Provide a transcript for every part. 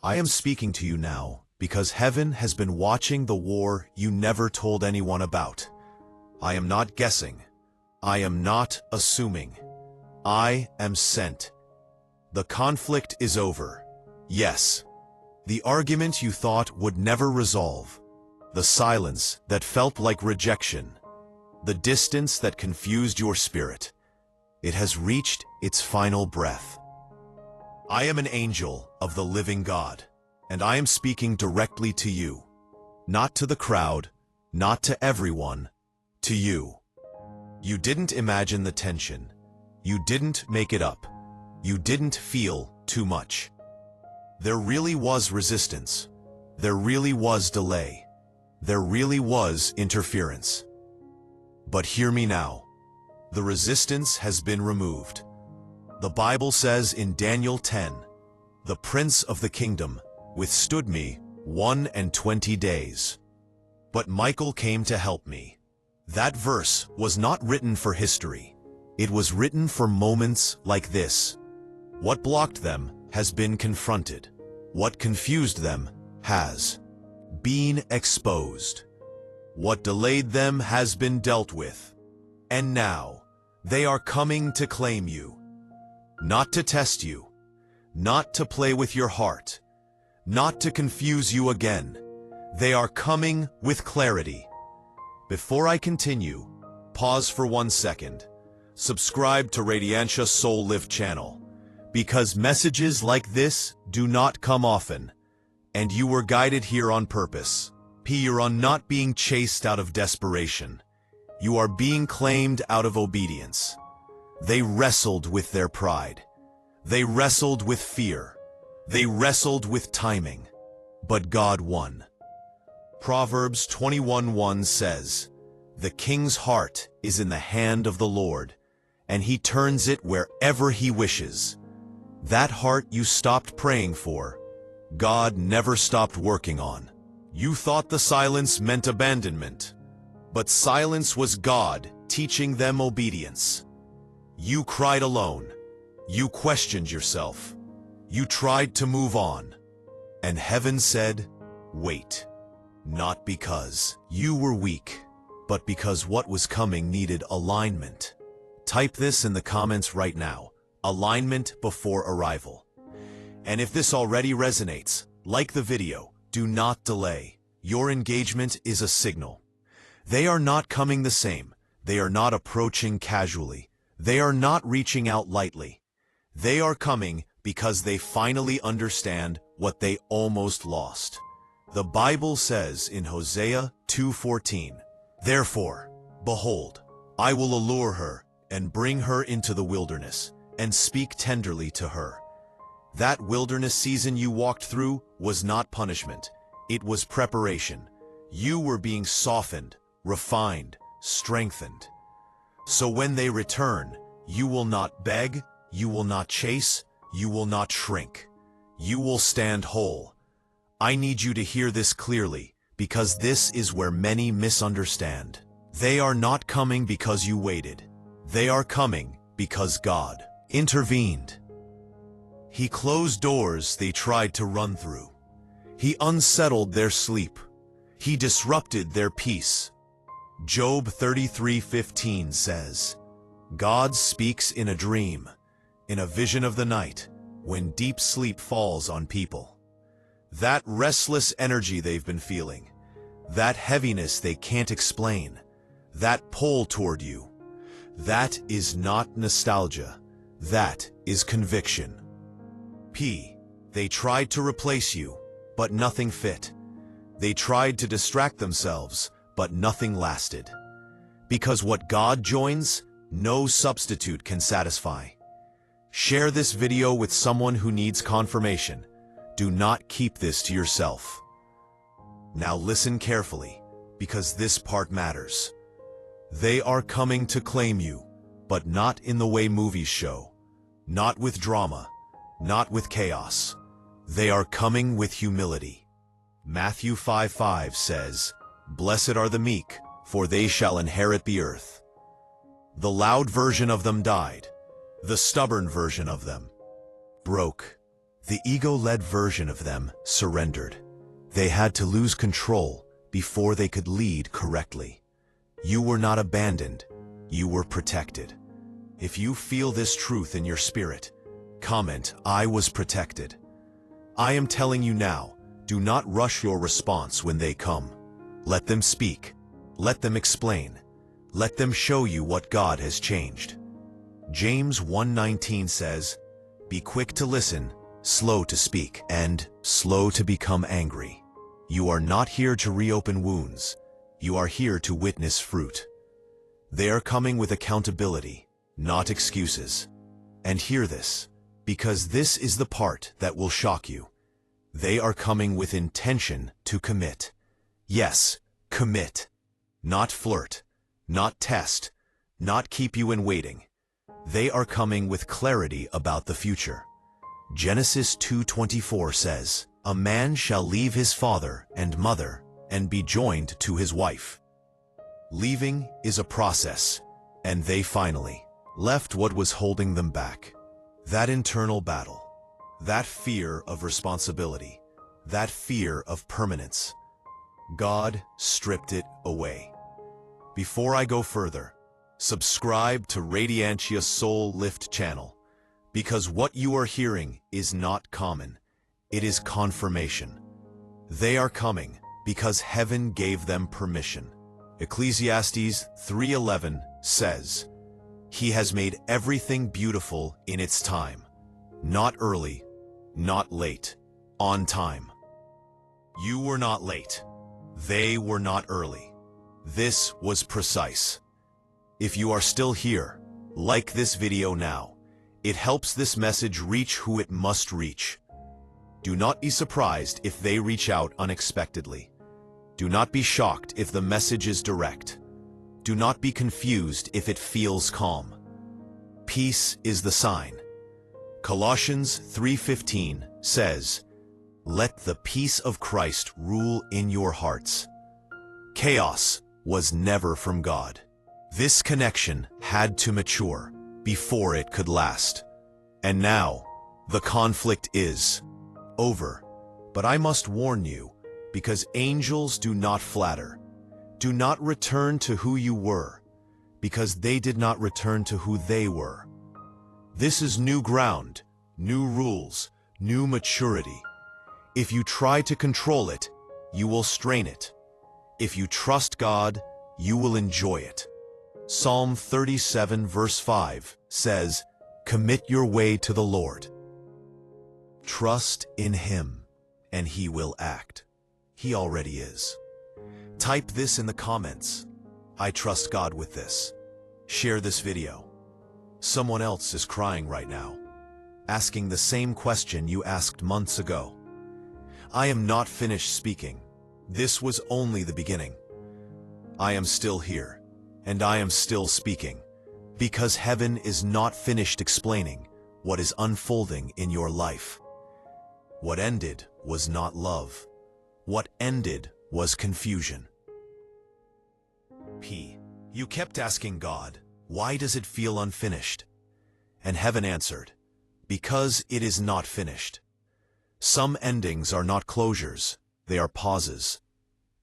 I am speaking to you now because heaven has been watching the war you never told anyone about. I am not guessing. I am not assuming. I am sent. The conflict is over. Yes. The argument you thought would never resolve. The silence that felt like rejection. The distance that confused your spirit. It has reached its final breath. I am an angel of the living God, and I am speaking directly to you. Not to the crowd, not to everyone, to you. You didn't imagine the tension. You didn't make it up. You didn't feel too much. There really was resistance. There really was delay. There really was interference. But hear me now. The resistance has been removed. The Bible says in Daniel 10, "The prince of the kingdom withstood me 21 days. But Michael came to help me." That verse was not written for history. It was written for moments like this. What blocked them has been confronted. What confused them has been exposed. What delayed them has been dealt with. And now, they are coming to claim you. Not to test you. Not to play with your heart. Not to confuse you again. They are coming with clarity. Before I continue, pause for 1 second. Subscribe to Radiantia Soul Lift channel, because messages like this do not come often, and you were guided here on purpose. You're on not being chased out of desperation. You are being claimed out of obedience. They wrestled with their pride. They wrestled with fear. They wrestled with timing. But God won. Proverbs 21:1 says, "The king's heart is in the hand of the Lord, and he turns it wherever he wishes." That heart you stopped praying for, God never stopped working on. You thought the silence meant abandonment, but silence was God teaching them obedience. You cried alone. You questioned yourself. You tried to move on. And heaven said, "Wait." Not because you were weak, but because what was coming needed alignment. Type this in the comments right now. Alignment before arrival. And if this already resonates, like the video. Do not delay. Your engagement is a signal. They are not coming the same. They are not approaching casually. They are not reaching out lightly. They are coming because they finally understand what they almost lost. The Bible says in Hosea 2:14, "Therefore, behold, I will allure her and bring her into the wilderness and speak tenderly to her." That wilderness season you walked through was not punishment. It was preparation. You were being softened, refined, strengthened. So when they return, you will not beg, you will not chase, you will not shrink. You will stand whole. I need you to hear this clearly, because this is where many misunderstand. They are not coming because you waited. They are coming because God intervened. He closed doors they tried to run through. He unsettled their sleep. He disrupted their peace. Job 33:15 says, "God speaks in a dream, in a vision of the night, when deep sleep falls on people." That restless energy they've been feeling, that heaviness they can't explain, that pull toward you, that is not nostalgia. That is conviction. They tried to replace you, but nothing fit. They tried to distract themselves, but nothing lasted. Because what God joins, no substitute can satisfy. Share this video with someone who needs confirmation. Do not keep this to yourself. Now listen carefully, because this part matters. They are coming to claim you, but not in the way movies show. Not with drama, not with chaos. They are coming with humility. Matthew 5:5 says, "Blessed are the meek, for they shall inherit the earth." The loud version of them died. The stubborn version of them broke. The ego-led version of them surrendered. They had to lose control before they could lead correctly. You were not abandoned. You were protected. If you feel this truth in your spirit, comment, "I was protected." I am telling you now, do not rush your response when they come. Let them speak. Let them explain. Let them show you what God has changed. James 1:19 says, "Be quick to listen, slow to speak, and slow to become angry." You are not here to reopen wounds. You are here to witness fruit. They are coming with accountability, not excuses. And hear this, because this is the part that will shock you. They are coming with intention to commit. Yes, commit. Not flirt, not test, not keep you in waiting. They are coming with clarity about the future. Genesis 2:24 says, "A man shall leave his father and mother and be joined to his wife." Leaving is a process, and they finally left what was holding them back. That internal battle, that fear of responsibility, that fear of permanence. God stripped it away. Before I go further, subscribe to Radiantia Soul Lift channel, because what you are hearing is not common. It is confirmation. They are coming because heaven gave them permission. Ecclesiastes 3:11 says, "He has made everything beautiful in its time, not early, not late, on time." You were not late. They were not early. This was precise. If you are still here, like this video now. It helps this message reach who it must reach. Do not be surprised if they reach out unexpectedly. Do not be shocked if the message is direct. Do not be confused if it feels calm. Peace is the sign. Colossians 3:15 says, "Let the peace of Christ rule in your hearts." Chaos was never from God. This connection had to mature before it could last. And now, the conflict is over. But I must warn you, because angels do not flatter. Do not return to who you were, because they did not return to who they were. This is new ground, new rules, new maturity. If you try to control it, you will strain it. If you trust God, you will enjoy it. Psalm 37 verse 5 says, "Commit your way to the Lord." Trust in Him, and He will act. He already is. Type this in the comments. I trust God with this. Share this video. Someone else is crying right now, asking the same question you asked months ago. I am not finished speaking. This was only the beginning. I am still here. And I am still speaking, because heaven is not finished explaining what is unfolding in your life. What ended was not love. What ended was confusion. You kept asking God, "Why does it feel unfinished?" And heaven answered, "Because it is not finished." Some endings are not closures, they are pauses.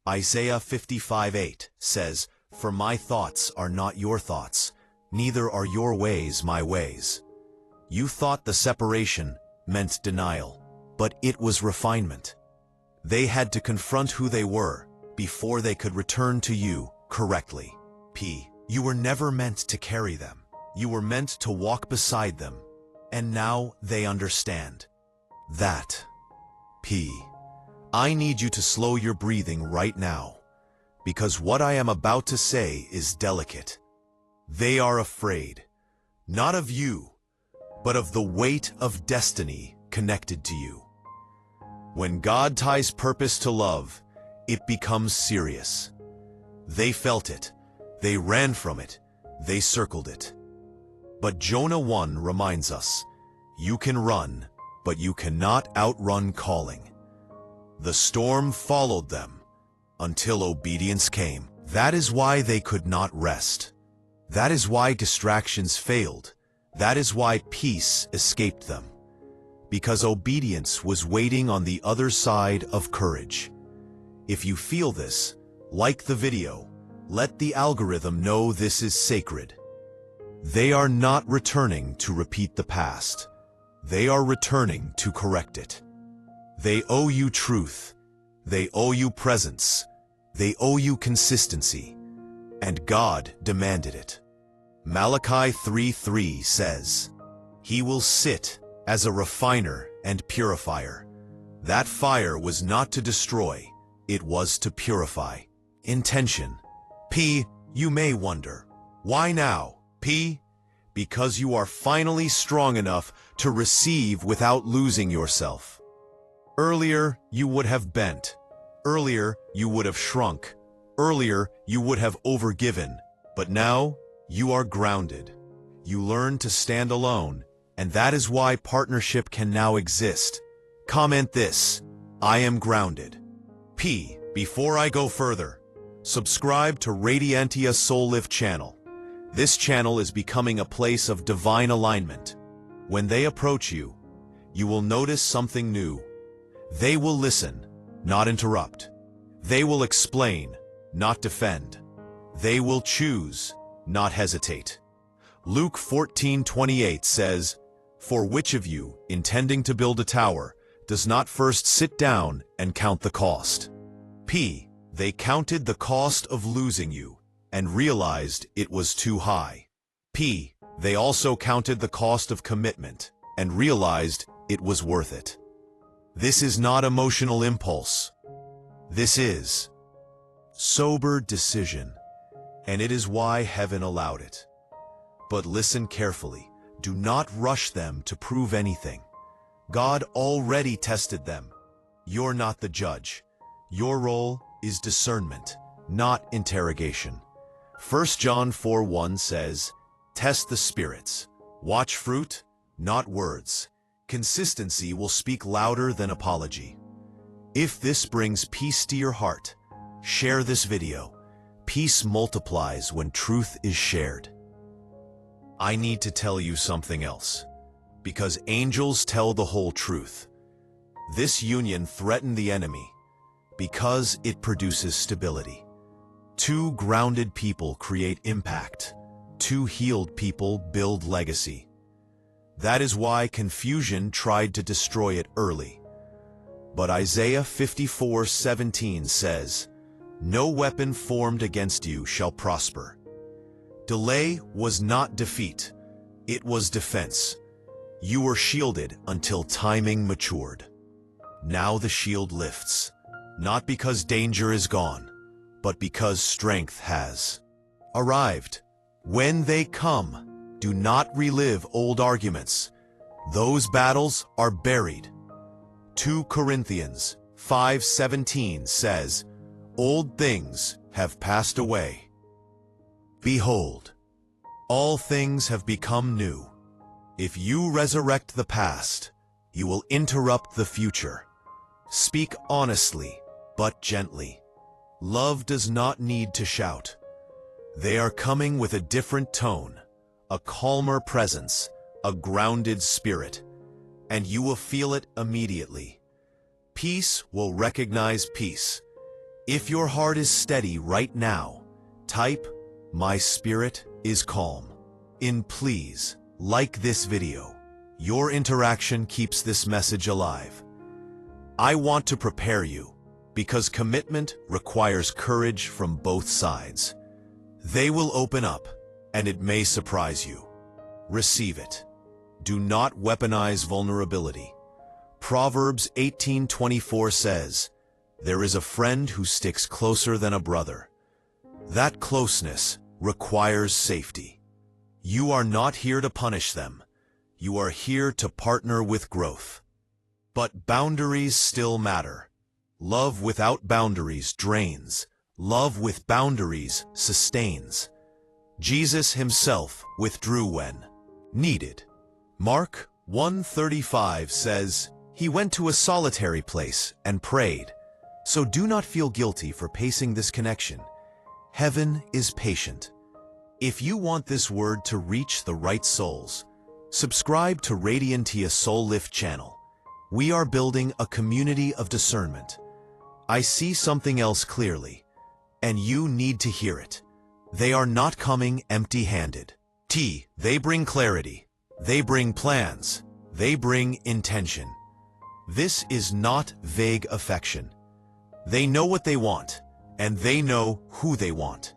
Isaiah 55:8 says, "For my thoughts are not your thoughts, neither are your ways my ways." You thought the separation meant denial, but it was refinement. They had to confront who they were before they could return to you correctly. You were never meant to carry them. You were meant to walk beside them. And now they understand. That. I need you to slow your breathing right now, because what I am about to say is delicate. They are afraid, not of you, but of the weight of destiny connected to you. When God ties purpose to love, it becomes serious. They felt it, they ran from it, they circled it. But Jonah 1 reminds us, you can run, but you cannot outrun calling. The storm followed them until obedience came. That is why they could not rest. That is why distractions failed. That is why peace escaped them. because obedience was waiting on the other side of courage. If you feel this, like the video. Let the algorithm know this is sacred. They are not returning to repeat the past. They are returning to correct it. They owe you truth. They owe you presence. They owe you consistency. And God demanded it. Malachi 3:3 says, "He will sit as a refiner and purifier." That fire was not to destroy, it was to purify. Intention. P, you may wonder, why now, P? Because you are finally strong enough to receive without losing yourself. Earlier, you would have bent. Earlier, you would have shrunk. Earlier, you would have overgiven. But now, you are grounded. You learn to stand alone, and that is why partnership can now exist. Comment this: I am grounded. P, before I go further, subscribe to Radiantia Soul Lift channel. This channel is becoming a place of divine alignment. When they approach you, you will notice something new. They will listen, not interrupt. They will explain, not defend. They will choose, not hesitate. Luke 14:28 says, "For which of you, intending to build a tower, does not first sit down and count the cost?" P. They counted the cost of losing you and realized it was too high. P. They also counted the cost of commitment and realized it was worth it. This is not emotional impulse. This is sober decision, and it is why heaven allowed it. But listen carefully. Do not rush them to prove anything. God already tested them. You're not the judge. Your role is discernment, not interrogation. 1 John 4:1 says, "Test the spirits. Watch fruit, not words. Consistency will speak louder than apology." If this brings peace to your heart, share this video. Peace multiplies when truth is shared. I need to tell you something else, because angels tell the whole truth. This union threatened the enemy because it produces stability. Two grounded people create impact. Two healed people build legacy. That is why confusion tried to destroy it early. But Isaiah 54:17 says, "No weapon formed against you shall prosper." Delay was not defeat, it was defense. You were shielded until timing matured. Now the shield lifts, not because danger is gone, but because strength has arrived. When they come, do not relive old arguments. Those battles are buried. 2 Corinthians 5:17 says, "Old things have passed away. Behold, all things have become new." If you resurrect the past, you will interrupt the future. Speak honestly, but gently. Love does not need to shout. They are coming with a different tone, a calmer presence, a grounded spirit, and you will feel it immediately. Peace will recognize peace. If your heart is steady right now, type, "My spirit is calm." Please, like this video. Your interaction keeps this message alive. I want to prepare you, because commitment requires courage from both sides. They will open up, and it may surprise you. Receive it. Do not weaponize vulnerability. Proverbs 18:24 says, "There is a friend who sticks closer than a brother." That closeness requires safety. You are not here to punish them. You are here to partner with growth. But boundaries still matter. Love without boundaries drains. Love with boundaries sustains. Jesus himself withdrew when needed. Mark 1:35 says, "He went to a solitary place and prayed." So do not feel guilty for pacing this connection. Heaven is patient. If you want this word to reach the right souls, subscribe to Radiantia Soul Lift channel. We are building a community of discernment. I see something else clearly, and you need to hear it. They are not coming empty-handed. They bring clarity. They bring plans. They bring intention. This is not vague affection. They know what they want, and they know who they want.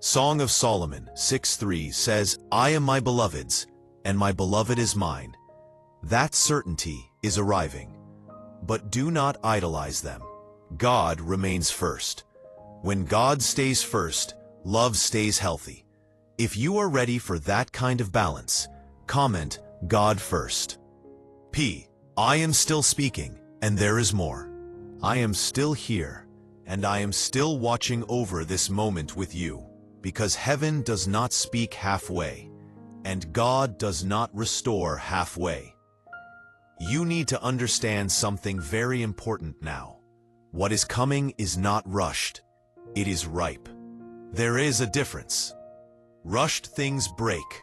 Song of Solomon 6:3 says, I am my beloved's, and my beloved is mine. That certainty is arriving. But do not idolize them. God remains first. When God stays first, love stays healthy. If you are ready for that kind of balance, comment God first. I am still speaking, and there is more. I am still here, and I am still watching over this moment with you, because heaven does not speak halfway, and God does not restore halfway. You need to understand something very important now. What is coming is not rushed. It is ripe. There is a difference. Rushed things break.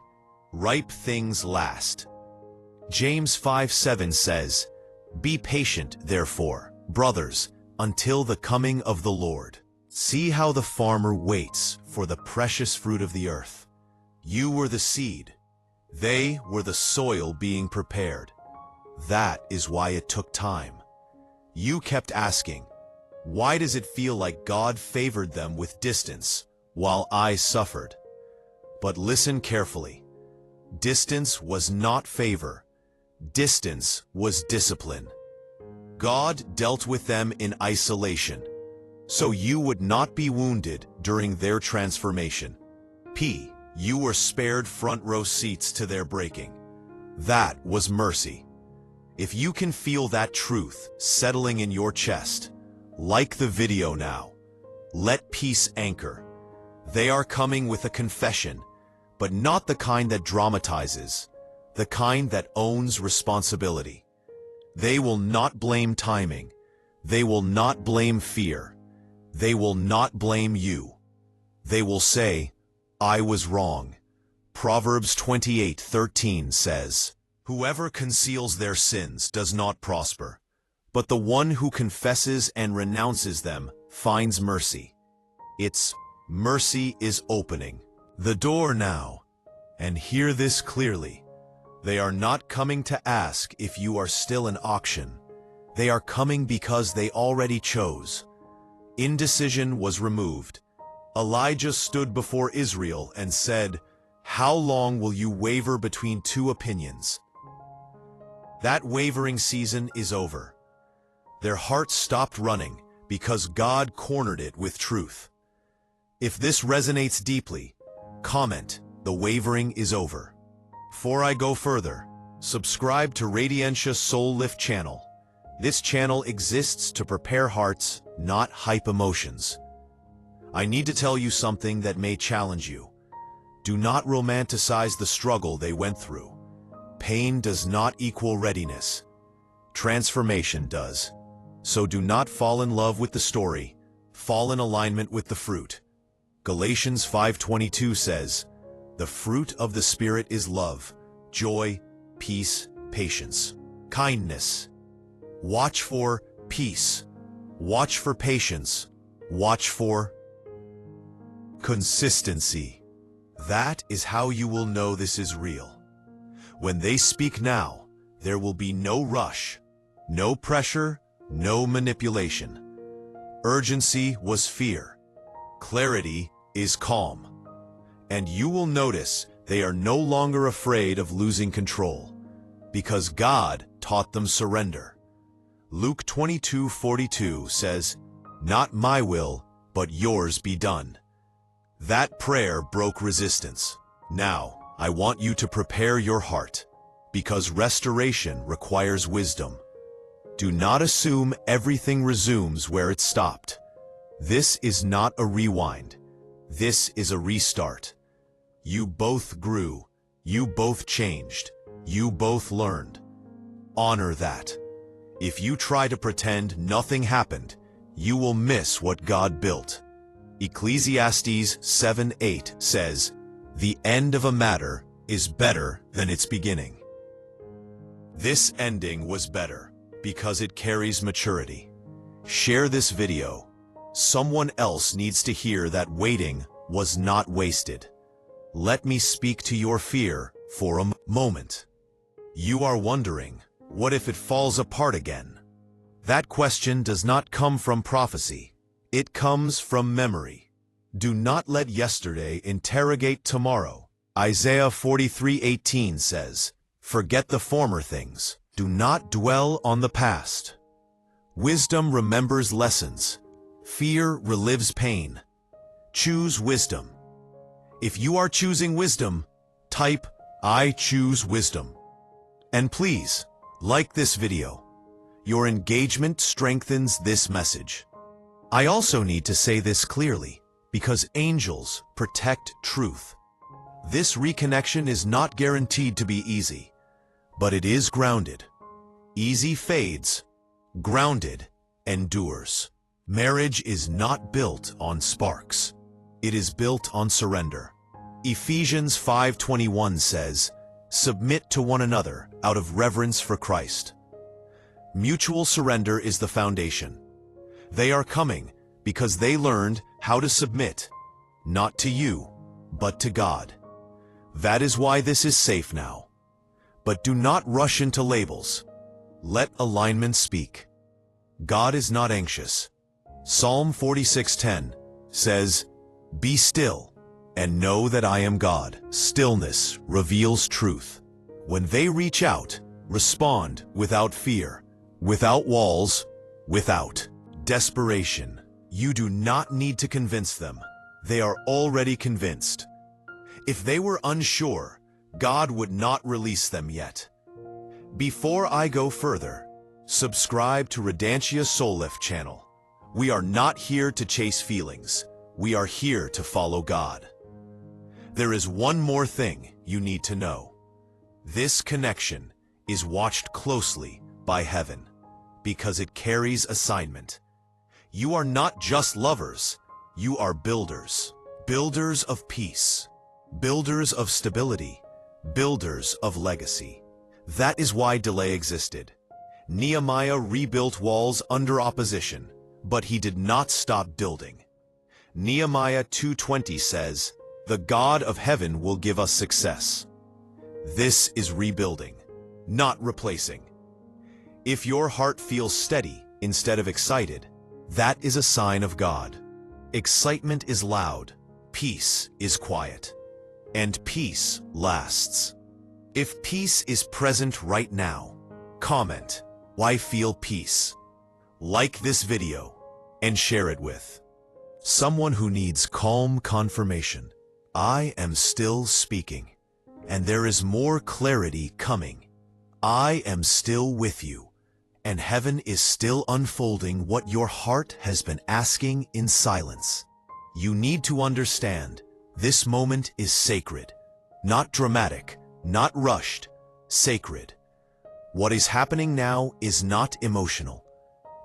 Ripe things last. James 5:7 says, Be patient, therefore, brothers, until the coming of the Lord. See how the farmer waits for the precious fruit of the earth. You were the seed. They were the soil being prepared. That is why it took time. You kept asking, why does it feel like God favored them with distance while I suffered? But listen carefully. Distance was not favor. Distance was discipline. God dealt with them in isolation, so you would not be wounded during their transformation. You were spared front row seats to their breaking. That was mercy. If you can feel that truth settling in your chest, like the video now. Let peace anchor. They are coming with a confession, but not the kind that dramatizes, the kind that owns responsibility. They will not blame timing. They will not blame fear. They will not blame you. They will say, I was wrong. Proverbs 28:13 says, Whoever conceals their sins does not prosper, but the one who confesses and renounces them finds mercy. Its mercy is opening the door now. And hear this clearly. They are not coming to ask if you are still an auction. They are coming because they already chose. Indecision was removed. Elijah stood before Israel and said, How long will you waver between two opinions? That wavering season is over. Their hearts stopped running because God cornered it with truth. If this resonates deeply, comment, the wavering is over. Before I go further, subscribe to Radiantia Soul Lift channel. This channel exists to prepare hearts, not hype emotions. I need to tell you something that may challenge you. Do not romanticize the struggle they went through. Pain does not equal readiness. Transformation does. So do not fall in love with the story. Fall in alignment with the fruit. Galatians 5:22 says, The fruit of the Spirit is love, joy, peace, patience, kindness. Watch for peace. Watch for patience. Watch for consistency. That is how you will know this is real. When they speak now, there will be no rush, no pressure, no manipulation. Urgency was fear. Clarity is calm. And you will notice they are no longer afraid of losing control, because God taught them surrender. Luke 22:42 says, Not my will, but yours be done. That prayer broke resistance. Now, I want you to prepare your heart, because restoration requires wisdom. Do not assume everything resumes where it stopped. This is not a rewind. This is a restart. You both grew. You both changed. You both learned. Honor that. If you try to pretend nothing happened, you will miss what God built. Ecclesiastes 7:8 says, The end of a matter is better than its beginning. This ending was better. Because it carries maturity. Share this video. Someone else needs to hear that waiting was not wasted. Let me speak to your fear for a moment. You are wondering, what if it falls apart again? That question does not come from prophecy. It comes from memory. Do not let yesterday interrogate tomorrow. Isaiah 43:18 says, "Forget the former things. Do not dwell on the past." Wisdom remembers lessons. Fear relives pain. Choose wisdom. If you are choosing wisdom, type, "I choose wisdom." And please, like this video. Your engagement strengthens this message. I also need to say this clearly, because angels protect truth. This reconnection is not guaranteed to be easy, but it is grounded. Easy fades, grounded endures. Marriage is not built on sparks. It is built on surrender. Ephesians 5:21 says, "Submit to one another out of reverence for Christ." Mutual surrender is the foundation. They are coming because they learned how to submit, not to you, but to God. That is why this is safe now. But do not rush into labels. Let alignment speak. God is not anxious. Psalm 46:10 says, "Be still and know that I am God." Stillness reveals truth. When they reach out, respond without fear, without walls, without desperation. You do not need to convince them. They are already convinced. If they were unsure, God would not release them yet. Before I go further, subscribe to Redantia Soul Lift channel. We are not here to chase feelings. We are here to follow God. There is one more thing you need to know. This connection is watched closely by heaven because it carries assignment. You are not just lovers, you are builders. Builders of peace, builders of stability, builders of legacy. That is why delay existed. Nehemiah rebuilt walls under opposition, but he did not stop building. Nehemiah 2:20 says, "The God of heaven will give us success." This is rebuilding, not replacing. If your heart feels steady instead of excited, that is a sign of God. Excitement is loud, peace is quiet, and peace lasts. If peace is present right now, comment, "Why feel peace?" Like this video and share it with someone who needs calm confirmation. I am still speaking, and there is more clarity coming. I am still with you, and heaven is still unfolding what your heart has been asking in silence. You need to understand, this moment is sacred, not dramatic, not rushed, sacred. What is happening now is not emotional.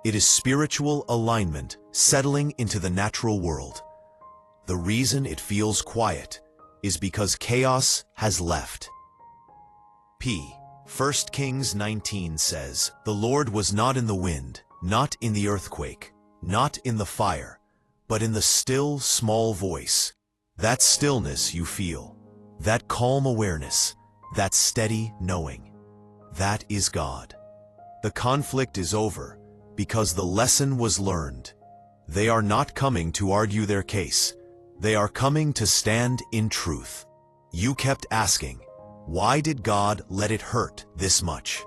It is spiritual alignment settling into the natural world. The reason it feels quiet is because chaos has left. 1 Kings 19 says, "The Lord was not in the wind, not in the earthquake, not in the fire, but in the still small voice." That stillness you feel, that calm awareness, that steady knowing, that is God. The conflict is over because the lesson was learned. They are not coming to argue their case. They are coming to stand in truth. You kept asking, why did God let it hurt this much?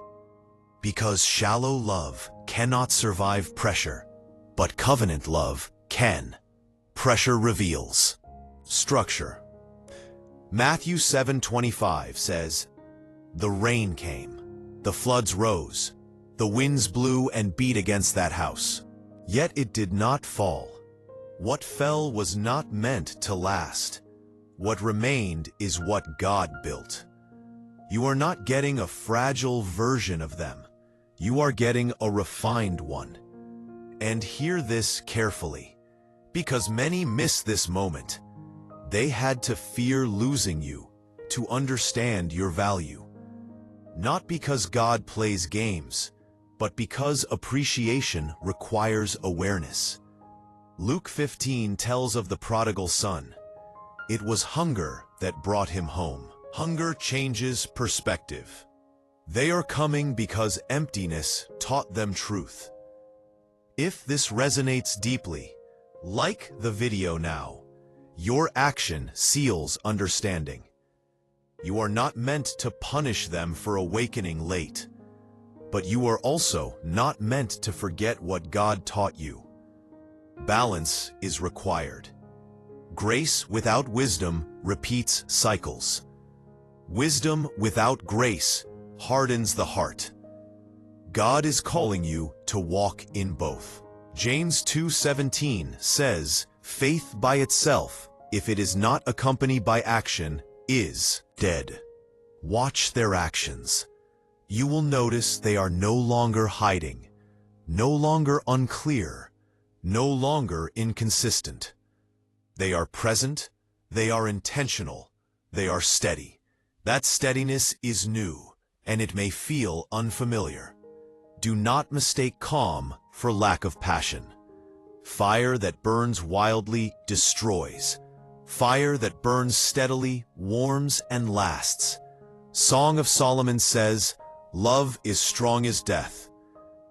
Because shallow love cannot survive pressure, but covenant love can. Pressure reveals structure. Matthew 7:25 says, "The rain came, the floods rose, the winds blew and beat against that house, yet it did not fall." What fell was not meant to last. What remained is what God built. You are not getting a fragile version of them. You are getting a refined one. And hear this carefully, because many miss this moment. They had to fear losing you to understand your value. Not because God plays games, but because appreciation requires awareness. Luke 15 tells of the prodigal son. It was hunger that brought him home. Hunger changes perspective. They are coming because emptiness taught them truth. If this resonates deeply, like the video now. Your action seals understanding. You are not meant to punish them for awakening late, but you are also not meant to forget what God taught you. Balance is required. Grace without wisdom repeats cycles. Wisdom without grace hardens the heart. God is calling you to walk in both. James 2:17 says, "Faith by itself, if it is not accompanied by action, is dead." Watch their actions. You will notice they are no longer hiding, no longer unclear, no longer inconsistent. They are present, they are intentional, they are steady. That steadiness is new, and it may feel unfamiliar. Do not mistake calm for lack of passion. Fire that burns wildly destroys. Fire that burns steadily warms and lasts. Song of Solomon says, "Love is strong as death.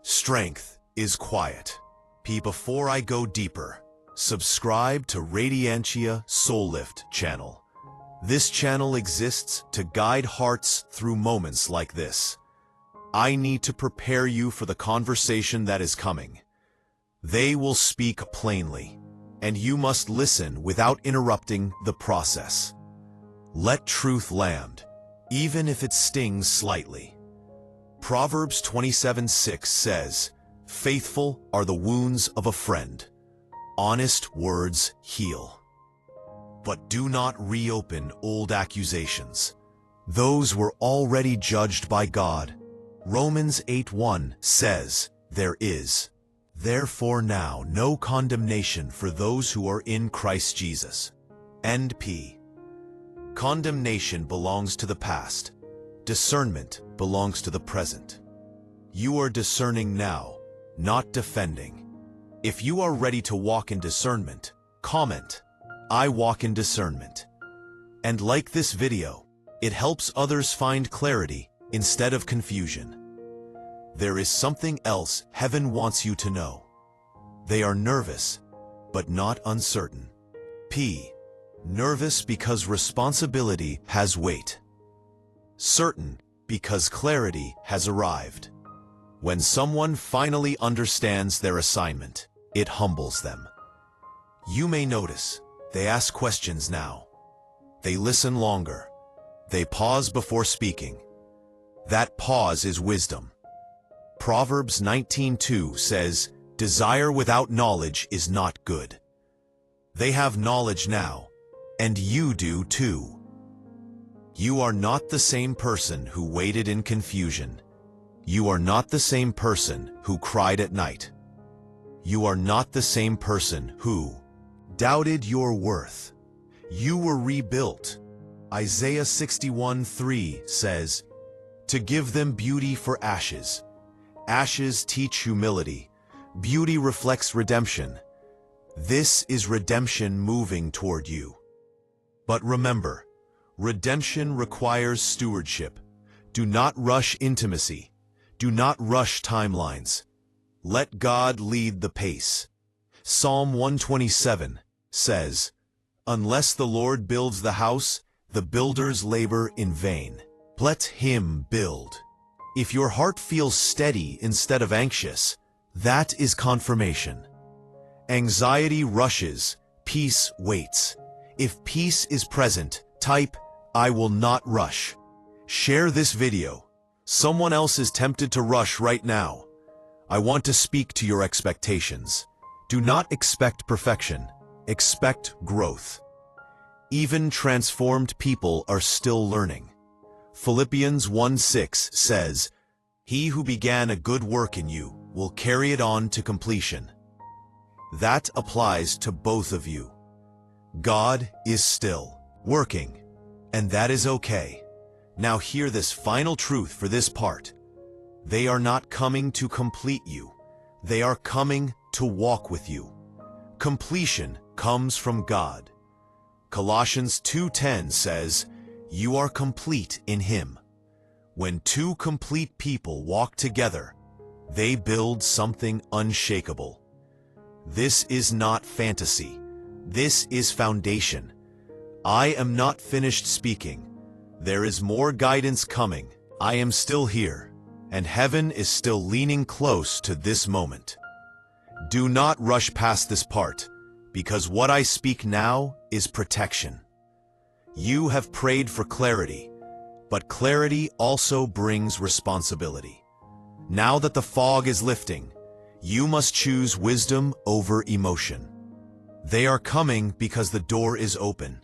Strength is quiet." Before I go deeper, subscribe to Radiantia Soul Lift channel. This channel exists to guide hearts through moments like this. I need to prepare you for the conversation that is coming. They will speak plainly, and you must listen without interrupting the process. Let truth land, even if it stings slightly. Proverbs 27:6 says, "Faithful are the wounds of a friend. Honest words heal." But do not reopen old accusations. Those were already judged by God. Romans 8:1 says, "There is, therefore now no condemnation for those who are in Christ Jesus." NP. Condemnation belongs to the past. Discernment belongs to the present. You are discerning now, not defending. If you are ready to walk in discernment, comment, "I walk in discernment." And like this video, it helps others find clarity instead of confusion. There is something else heaven wants you to know. They are nervous, but not uncertain. Nervous because responsibility has weight. Certain because clarity has arrived. When someone finally understands their assignment, it humbles them. You may notice they ask questions now. They listen longer. They pause before speaking. That pause is wisdom. Proverbs 19:2 says, "Desire without knowledge is not good." They have knowledge now, and you do too. You are not the same person who waited in confusion. You are not the same person who cried at night. You are not the same person who doubted your worth. You were rebuilt. Isaiah 61:3 says, "To give them beauty for ashes." Ashes teach humility. Beauty reflects redemption. This is redemption moving toward you. But remember, redemption requires stewardship. Do not rush intimacy. Do not rush timelines. Let God lead the pace. Psalm 127 says, "Unless the Lord builds the house, the builders labor in vain." Let Him build. If your heart feels steady instead of anxious, that is confirmation. Anxiety rushes, peace waits. If peace is present, type, "I will not rush." Share this video. Someone else is tempted to rush right now. I want to speak to your expectations. Do not expect perfection. Expect growth. Even transformed people are still learning. Philippians 1:6 says, "He who began a good work in you will carry it on to completion." That applies to both of you. God is still working, and that is okay. Now hear this final truth for this part. They are not coming to complete you. They are coming to walk with you. Completion comes from God. Colossians 2:10 says, "You are complete in Him." When two complete people walk together, they build something unshakable. This is not fantasy. This is foundation. I am not finished speaking. There is more guidance coming. I am still here, and heaven is still leaning close to this moment. Do not rush past this part, because what I speak now is protection. You have prayed for clarity, but clarity also brings responsibility. Now that the fog is lifting, you must choose wisdom over emotion. They are coming because the door is open,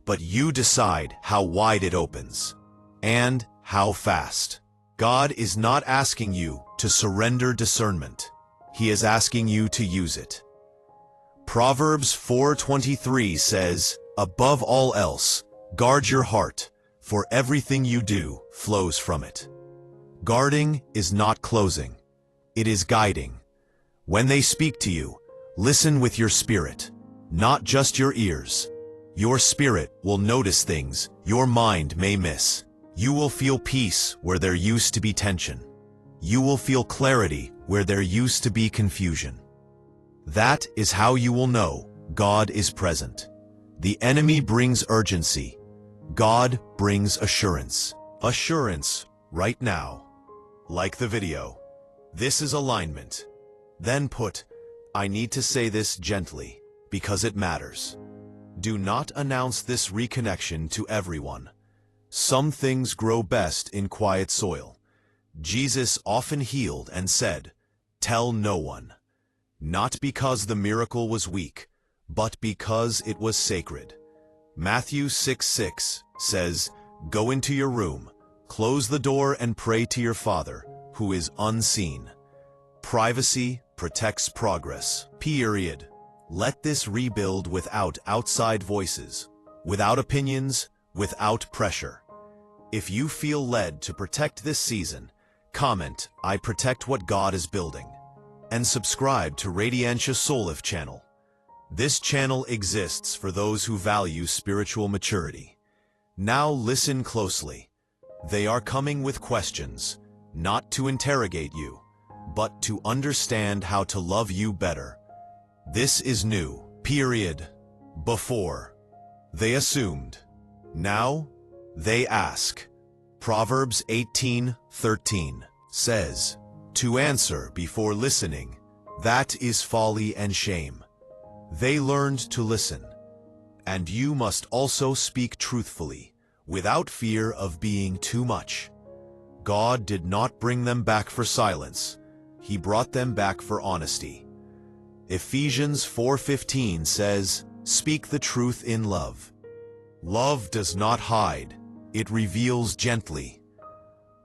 but you decide how wide it opens and how fast. God is not asking you to surrender discernment. He is asking you to use it. Proverbs 4:23 says, "Above all else, guard your heart, for everything you do flows from it." Guarding is not closing. It is guiding. When they speak to you, listen with your spirit, not just your ears. Your spirit will notice things your mind may miss. You will feel peace where there used to be tension. You will feel clarity where there used to be confusion. That is how you will know God is present. The enemy brings urgency. God brings assurance. Assurance right now. Like the video. This is alignment. Then put, "I need to say this gently, because it matters." Do not announce this reconnection to everyone. Some things grow best in quiet soil. Jesus often healed and said, "Tell no one." Not because the miracle was weak, but because it was sacred. Matthew 6:6 says, "Go into your room, close the door and pray to your Father, who is unseen." Privacy protects progress. Period. Let this rebuild without outside voices, without opinions, without pressure. If you feel led to protect this season, comment, "I protect what God is building," and subscribe to Radiantia Solif channel. This channel exists for those who value spiritual maturity. Now listen closely. They are coming with questions, not to interrogate you, but to understand how to love you better. This is new. Period. Before, they assumed. Now, they ask. Proverbs 18:13 says, "To answer before listening, that is folly and shame." They learned to listen. And you must also speak truthfully, without fear of being too much. God did not bring them back for silence. He brought them back for honesty. Ephesians 4:15 says, "Speak the truth in love." Love does not hide, it reveals gently.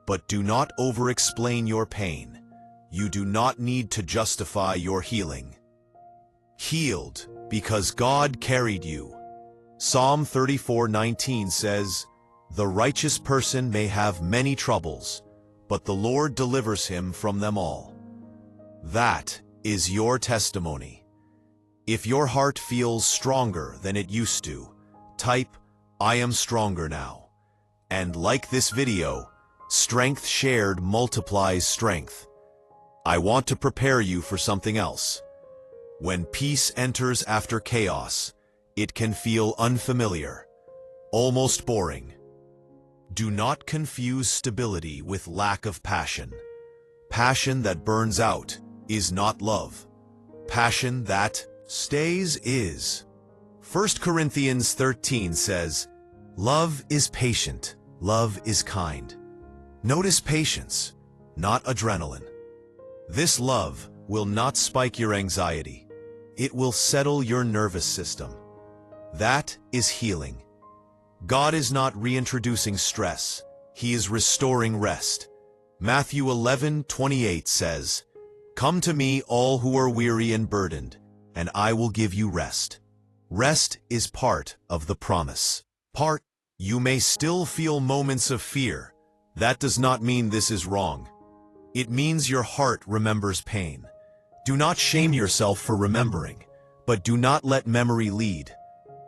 But do not over-explain your pain. You do not need to justify your healing. Healed because God carried you. Psalm 34:19 says, "The righteous person may have many troubles, but the Lord delivers him from them all." That is your testimony. If your heart feels stronger than it used to, type, "I am stronger now." And like this video, strength shared multiplies strength. I want to prepare you for something else. When peace enters after chaos, it can feel unfamiliar, almost boring. Do not confuse stability with lack of passion. Passion that burns out is not love. Passion that stays is. 1 Corinthians 13 says, "Love is patient, love is kind." Notice patience, not adrenaline. This love will not spike your anxiety. It will settle your nervous system. That is healing. God is not reintroducing stress. He is restoring rest. Matthew 11:28 says, "Come to me, all who are weary and burdened, and I will give you rest." Rest is part of the promise. You may still feel moments of fear. That does not mean this is wrong. It means your heart remembers pain. Do not shame yourself for remembering, but do not let memory lead.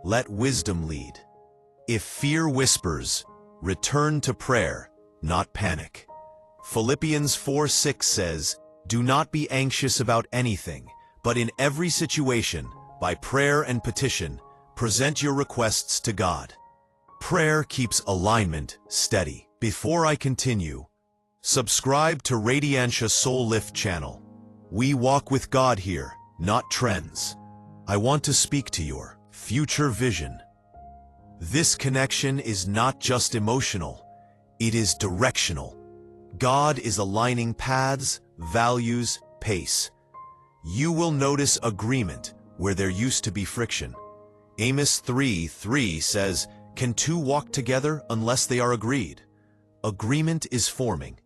Let wisdom lead. If fear whispers, return to prayer, not panic. Philippians 4:6 says, "Do not be anxious about anything, but in every situation, by prayer and petition, present your requests to God." Prayer keeps alignment steady. Before I continue, subscribe to Radiantia Soul Lift channel. We walk with God here, not trends. I want to speak to your future vision. This connection is not just emotional, it is directional. God is aligning paths, values, pace. You will notice agreement where there used to be friction. Amos 3:3 says, "Can two walk together unless they are agreed?" Agreement is forming.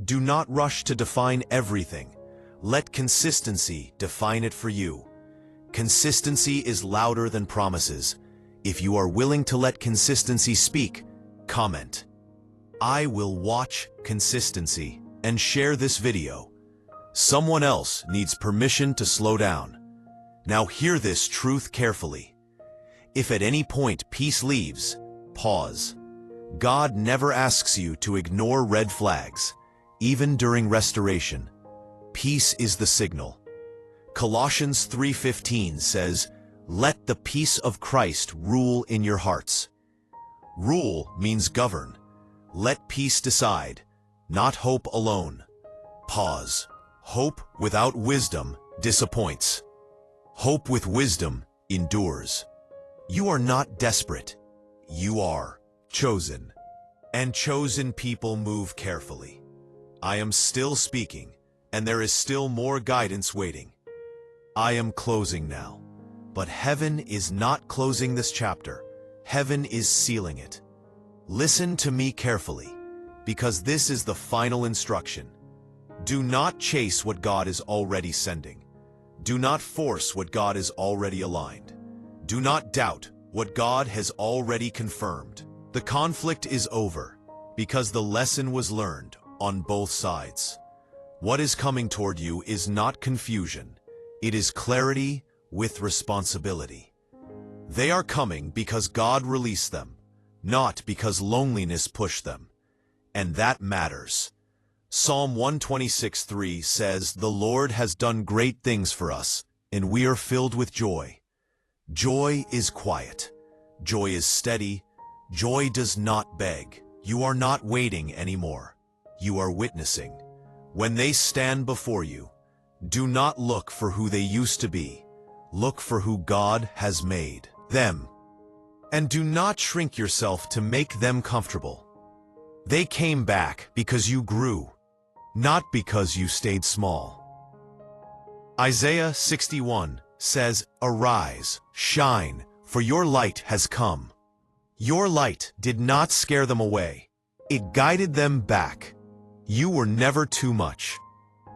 Do not rush to define everything. Let consistency define it for you. Consistency is louder than promises. If you are willing to let consistency speak, comment. I will watch consistency and share this video. Someone else needs permission to slow down. Now hear this truth carefully. If at any point peace leaves, pause. God never asks you to ignore red flags, even during restoration. Peace is the signal. Colossians 3:15 says, "Let the peace of Christ rule in your hearts." Rule means govern. Let peace decide, not hope alone. Pause. Hope without wisdom disappoints. Hope with wisdom endures. You are not desperate. You are chosen. And chosen people move carefully. I am still speaking, and there is still more guidance waiting. I am closing now. But heaven is not closing this chapter. Heaven is sealing it. Listen to me carefully, because this is the final instruction. Do not chase what God is already sending. Do not force what God is already aligned. Do not doubt what God has already confirmed. The conflict is over, because the lesson was learned on both sides. What is coming toward you is not confusion. It is clarity with responsibility. They are coming because God released them, not because loneliness pushed them. And that matters. Psalm 126:3 says, "The Lord has done great things for us, and we are filled with joy." Joy is quiet. Joy is steady. Joy does not beg. You are not waiting anymore. You are witnessing. When they stand before you, do not look for who they used to be. Look for who God has made them. And do not shrink yourself to make them comfortable. They came back because you grew, not because you stayed small. Isaiah 61 says, "Arise, shine, for your light has come." Your light did not scare them away. It guided them back. You were never too much.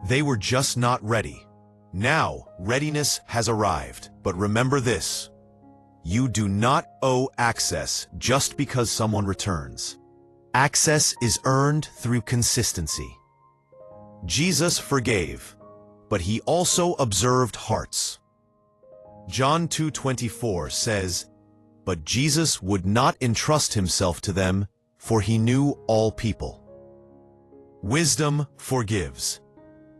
They were just not ready. Now, readiness has arrived. But remember this: you do not owe access just because someone returns. Access is earned through consistency. Jesus forgave, but he also observed hearts. John 2:24 says, "But Jesus would not entrust himself to them, for he knew all people." Wisdom forgives.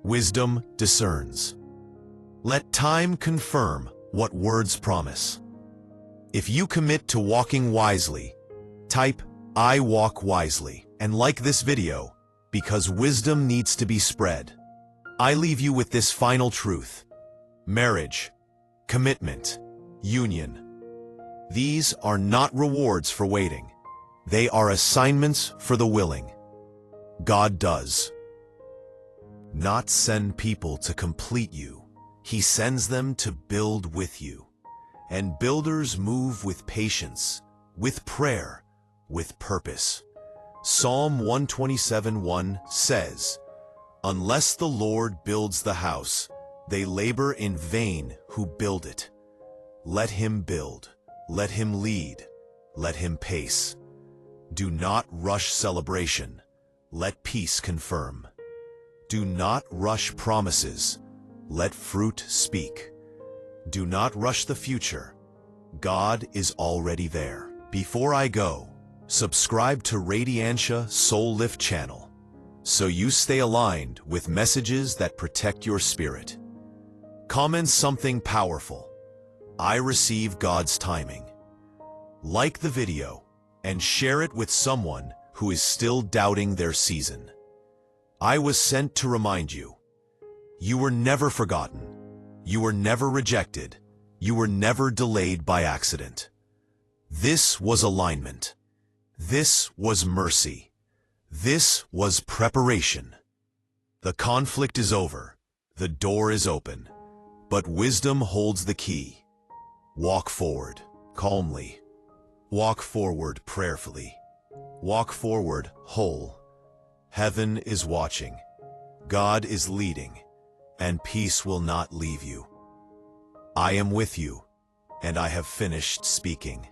Wisdom discerns. Let time confirm what words promise. If you commit to walking wisely, type, "I walk wisely," and like this video, because wisdom needs to be spread. I leave you with this final truth. Marriage, commitment, union. These are not rewards for waiting. They are assignments for the willing. God does not send people to complete you. He sends them to build with you. And builders move with patience, with prayer, with purpose. Psalm 127:1 says, "Unless the Lord builds the house, they labor in vain who build it." Let him build, let him lead, let him pace. Do not rush celebration. Let peace confirm. Do not rush promises. Let fruit speak. Do not rush the future. God is already there. Before I go, subscribe to Radiantia Soul Lift channel so you stay aligned with messages that protect your spirit. Comment something powerful. I receive God's timing. Like the video and share it with someone who is still doubting their season. I was sent to remind you. You were never forgotten. You were never rejected. You were never delayed by accident. This was alignment. This was mercy. This was preparation. The conflict is over. The door is open. But wisdom holds the key. Walk forward calmly. Walk forward prayerfully. Walk forward whole. Heaven is watching. God is leading. And peace will not leave you. I am with you, and I have finished speaking.